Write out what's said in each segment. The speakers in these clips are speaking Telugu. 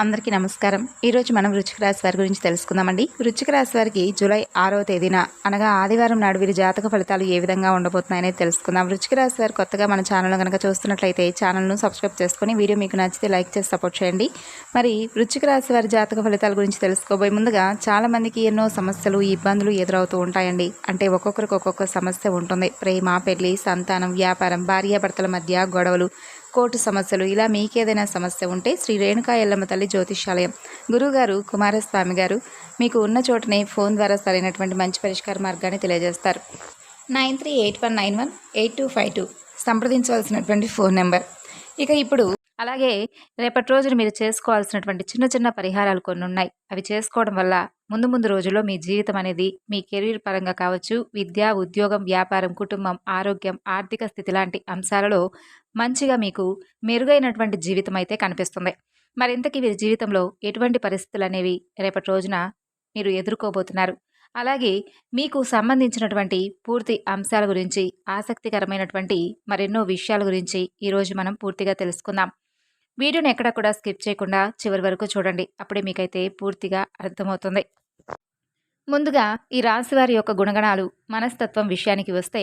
అందరికీ నమస్కారం. ఈరోజు మనం వృశ్చిక రాశి వారి గురించి తెలుసుకుందామండి. వృశ్చిక రాశి వారికి జూలై 6వ తేదీన అనగా ఆదివారం నాడు వీరి జాతక ఫలితాలు ఏ విధంగా ఉండబోతున్నాయనేది తెలుసుకుందాం. వృశ్చిక రాశి వారు కొత్తగా మన ఛానల్ కనుక చూస్తున్నట్లయితే ఛానల్ను సబ్స్క్రైబ్ చేసుకొని వీడియో మీకు నచ్చితే లైక్ చేసి సపోర్ట్ చేయండి. మరి వృశ్చిక రాశి వారి జాతక ఫలితాల గురించి తెలుసుకోబోయే ముందుగా చాలామందికి ఎన్నో సమస్యలు ఇబ్బందులు ఎదురవుతూ ఉంటాయండి. అంటే ఒక్కొక్కరికి ఒక్కొక్క సమస్య ఉంటుంది. ప్రేమ, పెళ్లి, సంతానం, వ్యాపారం, భార్యాభర్తల మధ్య గొడవలు, కోర్టు సమస్యలు, ఇలా మీకేదైనా సమస్య ఉంటే శ్రీ రేణుకా ఎల్లమ్మ తల్లి జ్యోతిష్యాలయం గురువుగారు కుమారస్వామి గారు మీకు ఉన్న చోటనే ఫోన్ ద్వారా సరైనటువంటి మంచి పరిష్కార మార్గాన్ని తెలియజేస్తారు. 9381918252 సంప్రదించవలసినటువంటి ఫోన్ నెంబర్. ఇక ఇప్పుడు అలాగే రేపటి రోజున మీరు చేసుకోవాల్సినటువంటి చిన్న చిన్న పరిహారాలు కొన్ని ఉన్నాయి. అవి చేసుకోవడం వల్ల ముందు రోజుల్లో మీ జీవితం అనేది మీ కెరీర్ పరంగా కావచ్చు, విద్య, ఉద్యోగం, వ్యాపారం, కుటుంబం, ఆరోగ్యం, ఆర్థిక స్థితి లాంటి అంశాలలో మంచిగా మీకు మెరుగైనటువంటి జీవితం అయితే కనిపిస్తుంది. మరింతకీ వీరి జీవితంలో ఎటువంటి పరిస్థితులు అనేవి రేపటి రోజున మీరు ఎదుర్కోబోతున్నారు, అలాగే మీకు సంబంధించినటువంటి పూర్తి అంశాల గురించి, ఆసక్తికరమైనటువంటి మరెన్నో విషయాల గురించి ఈరోజు మనం పూర్తిగా తెలుసుకుందాం. వీడియోని ఎక్కడ కూడా స్కిప్ చేయకుండా చివరి వరకు చూడండి. అప్పుడే మీకైతే పూర్తిగా అర్థమవుతుంది. ముందుగా ఈ రాశివారి యొక్క గుణగణాలు, మనస్తత్వం విషయానికి వస్తే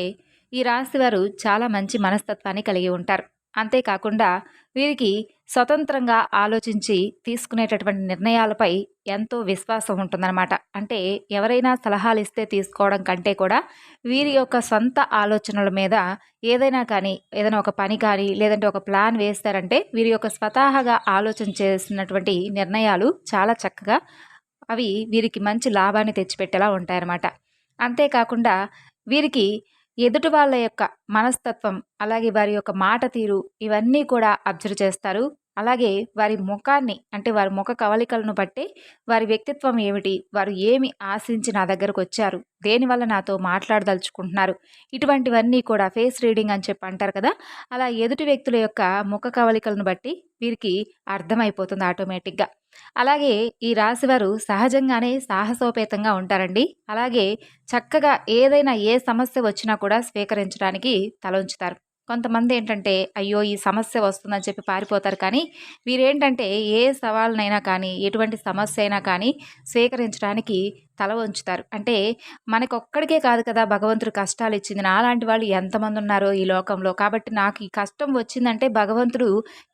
ఈ రాశివారు చాలా మంచి మనస్తత్వాన్ని కలిగి ఉంటారు. అంతేకాకుండా వీరికి స్వతంత్రంగా ఆలోచించి తీసుకునేటటువంటి నిర్ణయాలపై ఎంతో విశ్వాసం ఉంటుందన్నమాట. అంటే ఎవరైనా సలహాలు ఇస్తే తీసుకోవడం కంటే కూడా వీరి యొక్క సొంత ఆలోచనల మీద ఏదైనా ఒక పని కానీ లేదంటే ఒక ప్లాన్ వేస్తారంటే వీరి యొక్క స్వతహాగా ఆలోచన చేసినటువంటి నిర్ణయాలు చాలా చక్కగా అవి వీరికి మంచి లాభాన్ని తెచ్చిపెట్టేలా ఉంటాయన్నమాట. అంతేకాకుండా వీరికి ఎదుటి వాళ్ళ యొక్క మనస్తత్వం, అలాగే వారి యొక్క మాట తీరు, ఇవన్నీ కూడా అబ్జర్వ్ చేస్తారు. అలాగే వారి ముఖాన్ని, అంటే వారి ముఖ కవలికలను బట్టి వారి వ్యక్తిత్వం ఏమిటి, వారు ఏమి ఆశించి నా దగ్గరకు వచ్చారు, దేనివల్ల నాతో మాట్లాడదలుచుకుంటున్నారు, ఇటువంటివన్నీ కూడా ఫేస్ రీడింగ్ అని చెప్పి అంటారు కదా, అలా ఎదుటి వ్యక్తుల యొక్క ముఖ కవలికలను బట్టి వీరికి అర్థమైపోతుంది ఆటోమేటిక్గా. అలాగే ఈ రాశివారు సహజంగానే సాహసోపేతంగా ఉంటారండి. అలాగే చక్కగా ఏదైనా ఏ సమస్య వచ్చినా కూడా స్వీకరించడానికి తల ఉంచుతారు. కొంతమంది ఏంటంటే అయ్యో ఈ సమస్య వస్తుందని చెప్పి పారిపోతారు. కానీ వీరేంటంటే ఏ సవాళ్ళనైనా కానీ ఎటువంటి సమస్య అయినా కానీ స్వీకరించడానికి తల వంచుతారు. అంటే మనకొక్కడికే కాదు కదా భగవంతుడు కష్టాలు ఇచ్చింది, నాలాంటి వాళ్ళు ఎంతమంది ఉన్నారో ఈ లోకంలో, కాబట్టి నాకు ఈ కష్టం వచ్చిందంటే భగవంతుడు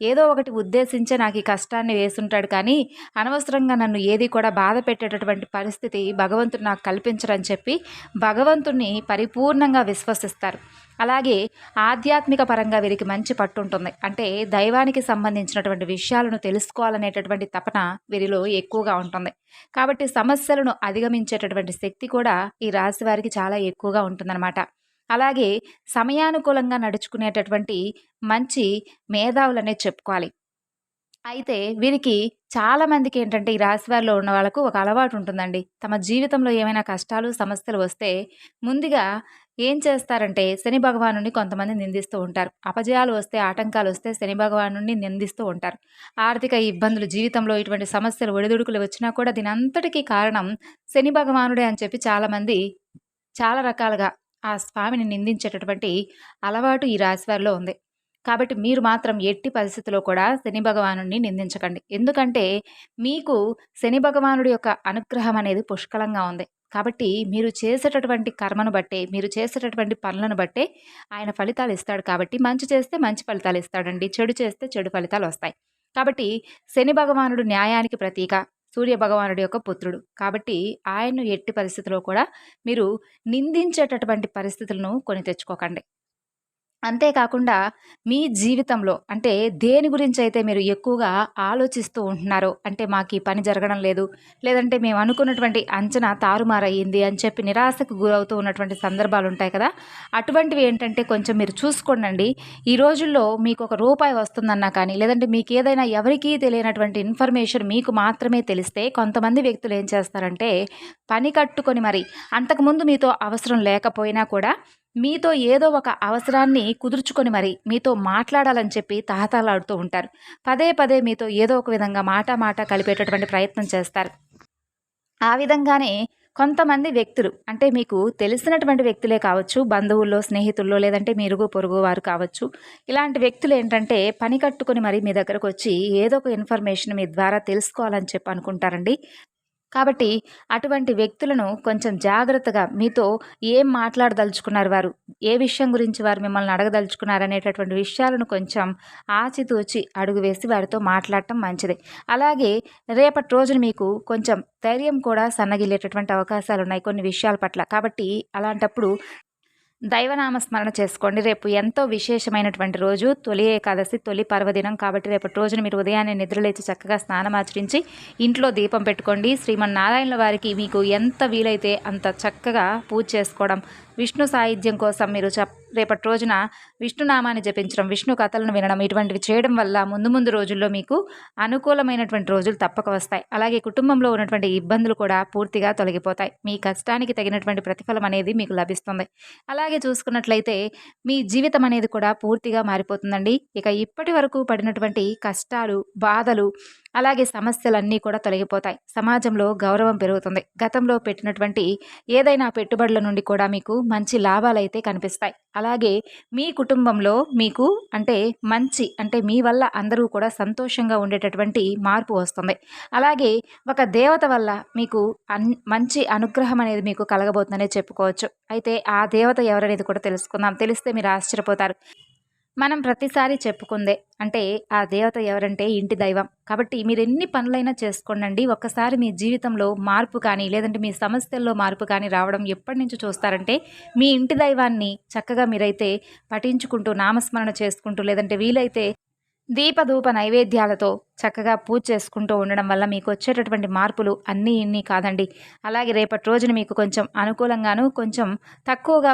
ఏదో ఒకటి ఉద్దేశించే నాకు ఈ కష్టాన్ని వేసుంటాడు. కానీ అనవసరంగా నన్ను ఏది కూడా బాధ పెట్టేటటువంటి పరిస్థితి భగవంతుడు నాకు కల్పించరని చెప్పి భగవంతుడిని పరిపూర్ణంగా విశ్వసిస్తారు. అలాగే ఆధ్యాత్మిక పరంగా వీరికి మంచి పట్టు ఉంటుంది. అంటే దైవానికి సంబంధించినటువంటి విషయాలను తెలుసుకోవాలనేటటువంటి తపన వీరిలో ఎక్కువగా ఉంటుంది. కాబట్టి సమస్యలను అధిగమించేటటువంటి శక్తి కూడా ఈ రాశి వారికి చాలా ఎక్కువగా ఉంటుందన్నమాట. అలాగే సమయానుకూలంగా నడుచుకునేటటువంటి మంచి మేధావులనే చెప్పుకోవాలి. అయితే వీరికి చాలామందికి ఏంటంటే ఈ రాశి వారిలో ఉన్న వాళ్ళకు ఒక అలవాటు ఉంటుందండి. తమ జీవితంలో ఏమైనా కష్టాలు, సమస్యలు వస్తే ముందుగా ఏం చేస్తారంటే శని భగవానుడిని కొంతమంది నిందిస్తూ ఉంటారు. అపజయాలు వస్తే, ఆటంకాలు వస్తే శని భగవానుడిని నిందిస్తూ ఉంటారు. ఆర్థిక ఇబ్బందులు, జీవితంలో ఇటువంటి సమస్యలు, ఒడిదుడుకులు వచ్చినా కూడా దీనంతటికీ కారణం శని భగవానుడే అని చెప్పి చాలామంది చాలా రకాలుగా ఆ స్వామిని నిందించేటటువంటి అలవాటు ఈ రాశి వారిలో ఉంది. కాబట్టి మీరు మాత్రం ఎట్టి పరిస్థితిలో కూడా శని భగవానుడిని నిందించకండి. ఎందుకంటే మీకు శని భగవానుడి యొక్క అనుగ్రహం అనేది పుష్కలంగా ఉంది. కాబట్టి మీరు చేసేటటువంటి కర్మను బట్టే, మీరు చేసేటటువంటి పనులను బట్టే ఆయన ఫలితాలు ఇస్తాడు. కాబట్టి మంచి చేస్తే మంచి ఫలితాలు ఇస్తాడండి, చెడు చేస్తే చెడు ఫలితాలు వస్తాయి. కాబట్టి శని భగవానుడు న్యాయానికి ప్రతీక, సూర్య భగవానుడి యొక్క పుత్రుడు. కాబట్టి ఆయన్ను ఎట్టి పరిస్థితిలో కూడా మీరు నిందించేటటువంటి పరిస్థితులను కొని తెచ్చుకోకండి. అంతేకాకుండా మీ జీవితంలో అంటే దేని గురించి అయితే మీరు ఎక్కువగా ఆలోచిస్తూ ఉంటున్నారో, అంటే మాకు ఈ పని జరగడం లేదు, లేదంటే మేము అనుకున్నటువంటి అంచనా తారుమారయ్యింది అని చెప్పి నిరాశకు గురవుతూ ఉన్నటువంటి సందర్భాలు ఉంటాయి కదా, అటువంటివి ఏంటంటే కొంచెం మీరు చూసుకోండి. ఈ రోజుల్లో మీకు ఒక రూపాయి వస్తుందన్నా కానీ, లేదంటే మీకు ఏదైనా ఎవరికీ తెలియనటువంటి ఇన్ఫర్మేషన్ మీకు మాత్రమే తెలిస్తే కొంతమంది వ్యక్తులు ఏం చేస్తారంటే పని కట్టుకొని మరి అంతకుముందు మీతో అవసరం లేకపోయినా కూడా మీతో ఏదో ఒక అవసరాన్ని కుదుర్చుకొని మరి మీతో మాట్లాడాలని చెప్పి తహతలాడుతూ ఉంటారు. పదే పదే మీతో ఏదో ఒక విధంగా మాట కలిపేటటువంటి ప్రయత్నం చేస్తారు. ఆ విధంగానే కొంతమంది వ్యక్తులు అంటే మీకు తెలిసినటువంటి వ్యక్తులే కావచ్చు, బంధువుల్లో, స్నేహితుల్లో లేదంటే మీ ఇరుగు పొరుగు వారు కావచ్చు. ఇలాంటి వ్యక్తులు ఏంటంటే పని కట్టుకొని మరి మీ దగ్గరకొచ్చి ఏదో ఒక ఇన్ఫర్మేషన్ మీ ద్వారా తెలుసుకోవాలని చెప్పి అనుకుంటారండి. కాబట్టి అటువంటి వ్యక్తులను కొంచెం జాగ్రత్తగా మీతో ఏం మాట్లాడదలుచుకున్నారు వారు, ఏ విషయం గురించి వారు మిమ్మల్ని అడగదలుచుకున్నారు అనేటటువంటి విషయాలను కొంచెం ఆచితూచి అడుగు వేసి వారితో మాట్లాడటం మంచిది. అలాగే రేపటి రోజున మీకు కొంచెం ధైర్యం కూడా సన్నగిల్లేటటువంటి అవకాశాలున్నాయి కొన్ని విషయాల పట్ల. కాబట్టి అలాంటప్పుడు దైవనామస్మరణ చేసుకోండి. రేపు ఎంతో విశేషమైనటువంటి రోజు, తొలి ఏకాదశి, తొలి పర్వదినం. కాబట్టి రేపటి రోజున మీరు ఉదయాన్నే నిద్రలేచి చక్కగా స్నానమాచరించి ఇంట్లో దీపం పెట్టుకోండి. శ్రీమన్నారాయణుల వారికి మీకు ఎంత వీలైతే అంత చక్కగా పూజ చేసుకోవడం, విష్ణు సాయుధ్యం కోసం మీరు రేపటి రోజున విష్ణునామాన్ని జపించడం, విష్ణు కథలను వినడం, ఇటువంటివి చేయడం వల్ల ముందు ముందు రోజుల్లో మీకు అనుకూలమైనటువంటి రోజులు తప్పక వస్తాయి. అలాగే కుటుంబంలో ఉన్నటువంటి ఇబ్బందులు కూడా పూర్తిగా తొలగిపోతాయి. మీ కష్టానికి తగినటువంటి ప్రతిఫలం అనేది మీకు లభిస్తుంది. అలాగే చూసుకున్నట్లయితే మీ జీవితం అనేది కూడా పూర్తిగా మారిపోతుందండి. ఇక ఇప్పటి వరకు పడినటువంటి కష్టాలు, బాధలు, అలాగే సమస్యలన్నీ కూడా తొలగిపోతాయి. సమాజంలో గౌరవం పెరుగుతుంది. గతంలో పెట్టినటువంటి ఏదైనా పెట్టుబడుల నుండి కూడా మీకు మంచి లాభాలైతే కనిపిస్తాయి. అలాగే మీ కుటుంబంలో మీకు అంటే మీ వల్ల అందరూ కూడా సంతోషంగా ఉండేటటువంటి మార్పు వస్తుంది. అలాగే ఒక దేవత వల్ల మీకు మంచి అనుగ్రహం అనేది మీకు కలగబోతుందనే చెప్పుకోవచ్చు. అయితే ఆ దేవత ఎవరనేది కూడా తెలుసుకుందాం. తెలిస్తే మీరు ఆశ్చర్యపోతారు. మనం ప్రతిసారి చెప్పుకుందే అంటే ఆ దేవత ఎవరంటే ఇంటి దైవం. కాబట్టి మీరు ఎన్ని పనులైనా చేసుకోండి, ఒక్కసారి మీ జీవితంలో మార్పు కానీ లేదంటే మీ సమస్యల్లో మార్పు కానీ రావడం ఎప్పటి నుంచి చూస్తారంటే మీ ఇంటి దైవాన్ని చక్కగా మీరైతే పఠించుకుంటూ నామస్మరణ చేసుకుంటూ లేదంటే వీలైతే దీపధూప నైవేద్యాలతో చక్కగా పూజ చేసుకుంటూ ఉండడం వల్ల మీకు వచ్చేటటువంటి మార్పులు అన్నీ ఇన్ని కాదండి. అలాగే రేపటి రోజున మీకు కొంచెం అనుకూలంగాను, కొంచెం తక్కువగా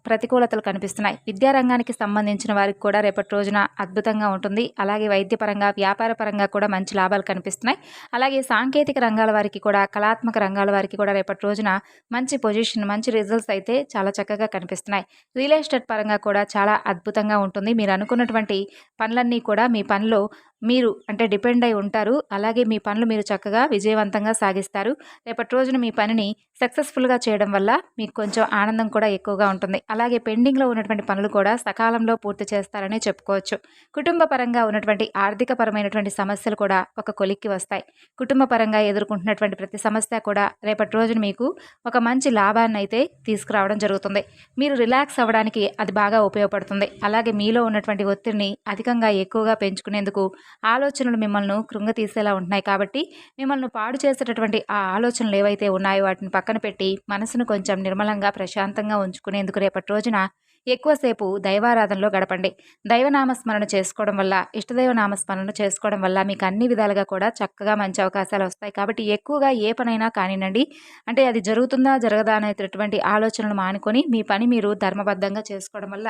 ప్రతికూలతలు కనిపిస్తున్నాయి. విద్యారంగానికి సంబంధించిన వారికి కూడా రేపటి రోజున అద్భుతంగా ఉంటుంది. అలాగే వైద్యపరంగా, వ్యాపారపరంగా కూడా మంచి లాభాలు కనిపిస్తున్నాయి. అలాగే సాంకేతిక రంగాల వారికి కూడా, కళాత్మక రంగాల వారికి కూడా రేపటి రోజున మంచి పొజిషన్, మంచి రిజల్ట్స్ అయితే చాలా చక్కగా కనిపిస్తున్నాయి. రియల్ ఎస్టేట్ పరంగా కూడా చాలా అద్భుతంగా ఉంటుంది. మీరు అనుకున్నటువంటి పనులన్నీ కూడా మీ పనిలో మీరు డిపెండ్ అయి ఉంటారు. అలాగే మీ పనులు మీరు చక్కగా విజయవంతంగా సాగిస్తారు. రేపటి రోజున మీ పనిని సక్సెస్ఫుల్గా చేయడం వల్ల మీకు కొంచెం ఆనందం కూడా ఎక్కువగా ఉంటుంది. అలాగే పెండింగ్లో ఉన్నటువంటి పనులు కూడా సకాలంలో పూర్తి చేస్తారని చెప్పుకోవచ్చు. కుటుంబ పరంగా ఉన్నటువంటి ఆర్థికపరమైనటువంటి సమస్యలు కూడా ఒక కొలిక్కి వస్తాయి. కుటుంబ పరంగా ఎదుర్కొంటున్నటువంటి ప్రతి సమస్య కూడా రేపటి రోజున మీకు ఒక మంచి లాభాన్ని అయితే తీసుకురావడం జరుగుతుంది. మీరు రిలాక్స్ అవ్వడానికి అది బాగా ఉపయోగపడుతుంది. అలాగే మీలో ఉన్నటువంటి ఒత్తిడిని అధికంగా ఎక్కువగా పెంచుకునేందుకు ఆలోచనలు మిమ్మల్ని కృంగతీసేలా ఉంటున్నాయి. కాబట్టి మిమ్మల్ని పాడు చేసేటటువంటి ఆ ఆలోచనలు ఏవైతే ఉన్నాయో వాటిని పక్కన పెట్టి మనసును కొంచెం నిర్మలంగా, ప్రశాంతంగా ఉంచుకునేందుకు రేపటి రోజున ఎక్కువసేపు దైవారాధనలో గడపండి. దైవనామస్మరణ చేసుకోవడం వల్ల, ఇష్టదైవ నామస్మరణ చేసుకోవడం వల్ల మీకు అన్ని విధాలుగా కూడా చక్కగా మంచి అవకాశాలు వస్తాయి. కాబట్టి ఎక్కువగా ఏ పనైనా కానివ్వండి, అది జరుగుతుందా జరగదా అనేటటువంటి ఆలోచనలు మానుకొని మీ పని మీరు ధర్మబద్ధంగా చేసుకోవడం వల్ల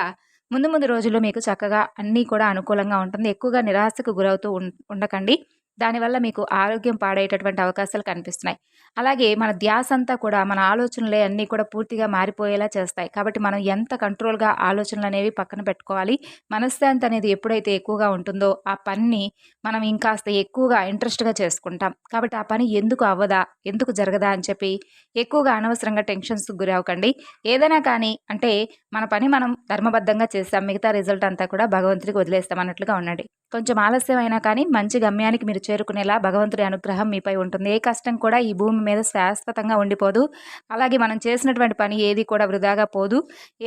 ముందు ముందు రోజుల్లో మీకు చక్కగా అన్నీ కూడా అనుకూలంగా ఉంటుంది. ఎక్కువగా నిరాశకు గురవుతూ ఉండకండి. దానివల్ల మీకు ఆరోగ్యం పాడయ్యేటటువంటి అవకాశాలు కనిపిస్తున్నాయి. అలాగే మన ధ్యాస అంతా కూడా, మన ఆలోచనలే అన్నీ కూడా పూర్తిగా మారిపోయేలా చేస్తాయి. కాబట్టి మనం ఎంత కంట్రోల్గా ఆలోచనలు అనేవి పక్కన పెట్టుకోవాలి. మనశ్శాంతి అనేది ఎప్పుడైతే ఎక్కువగా ఉంటుందో ఆ పనిని మనం ఇంకాస్త ఎక్కువగా ఇంట్రెస్ట్గా చేసుకుంటాం. కాబట్టి ఆ పని ఎందుకు అవ్వదా, ఎందుకు జరగదా అని చెప్పి ఎక్కువగా అనవసరంగా టెన్షన్స్కి గురవకండి. ఏదైనా కానీ మన పని మనం ధర్మబద్ధంగా చేస్తాం, మిగతా రిజల్ట్ అంతా కూడా భగవంతుడికి వదిలేస్తాం అన్నట్లుగా ఉండండి. కొంచెం ఆలస్యమైనా కానీ మంచి గమ్యానికి మీరు చేరుకునేలా భగవంతుడి అనుగ్రహం మీపై ఉంటుంది. ఏ కష్టం కూడా ఈ భూమి మీద శాశ్వతంగా ఉండిపోదు. అలాగే మనం చేసినటువంటి పని ఏది కూడా వృధాగా పోదు.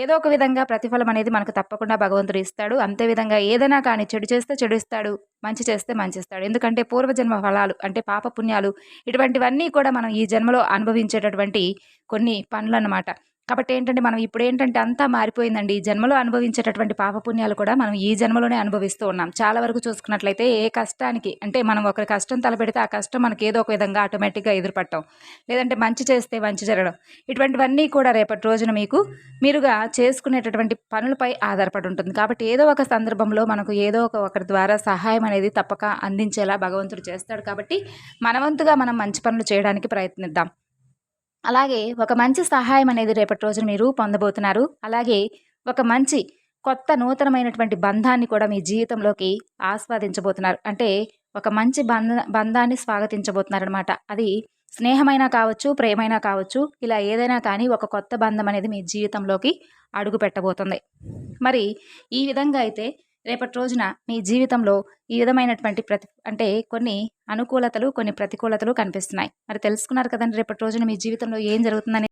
ఏదో ఒక విధంగా ప్రతిఫలం అనేది మనకు తప్పకుండా భగవంతుడు ఇస్తాడు. అంతే విధంగా ఏదైనా కానీ చెడు చేస్తే చెడు ఇస్తాడు, మంచి చేస్తే మంచి ఇస్తాడు. ఎందుకంటే పూర్వజన్మ ఫలాలు పాప పుణ్యాలు ఇటువంటివన్నీ కూడా మనం ఈ జన్మలో అనుభవించేటటువంటి కొన్ని పనులు అన్నమాట. కాబట్టి మనం ఇప్పుడు అంతా మారిపోయిందండి. ఈ జన్మలో అనుభవించేటటువంటి పాపపుణ్యాలు కూడా మనం ఈ జన్మలోనే అనుభవిస్తూ ఉన్నాం. చాలా వరకు చూసుకున్నట్లయితే ఏ కష్టానికి మనం ఒకరి కష్టం తలపెడితే ఆ కష్టం మనకి ఏదో ఒక విధంగా ఆటోమేటిక్గా ఎదురుపడటం, లేదంటే మంచి చేస్తే మంచి జరగడం, ఇటువంటివన్నీ కూడా రేపటి రోజున మీరుగా చేసుకునేటటువంటి పనులపై ఆధారపడి ఉంటుంది. కాబట్టి ఏదో ఒక సందర్భంలో మనకు ఏదో ఒకరి ద్వారా సహాయం అనేది తప్పక అందించేలా భగవంతుడు చేస్తాడు. కాబట్టి మనవంతుగా మనం మంచి పనులు చేయడానికి ప్రయత్నిద్దాం. అలాగే ఒక మంచి సహాయం అనేది రేపటి రోజున మీరు పొందబోతున్నారు. అలాగే ఒక మంచి కొత్త నూతనమైనటువంటి బంధాన్ని కూడా మీ జీవితంలోకి ఆస్వాదించబోతున్నారు. ఒక మంచి బంధాన్ని స్వాగతించబోతున్నారనమాట. అది స్నేహమైనా కావచ్చు, ప్రేమైనా కావచ్చు, ఇలా ఏదైనా కానీ ఒక కొత్త బంధం అనేది మీ జీవితంలోకి అడుగు పెట్టబోతుంది. మరి ఈ విధంగా అయితే రేపటి రోజున మీ జీవితంలో ఈ విధమైనటువంటి అంటే కొన్ని అనుకూలతలు, కొన్ని ప్రతికూలతలు కనిపిస్తున్నాయి. మరి తెలుసుకున్నారు కదండి రేపటి రోజున మీ జీవితంలో ఏం జరుగుతుందని.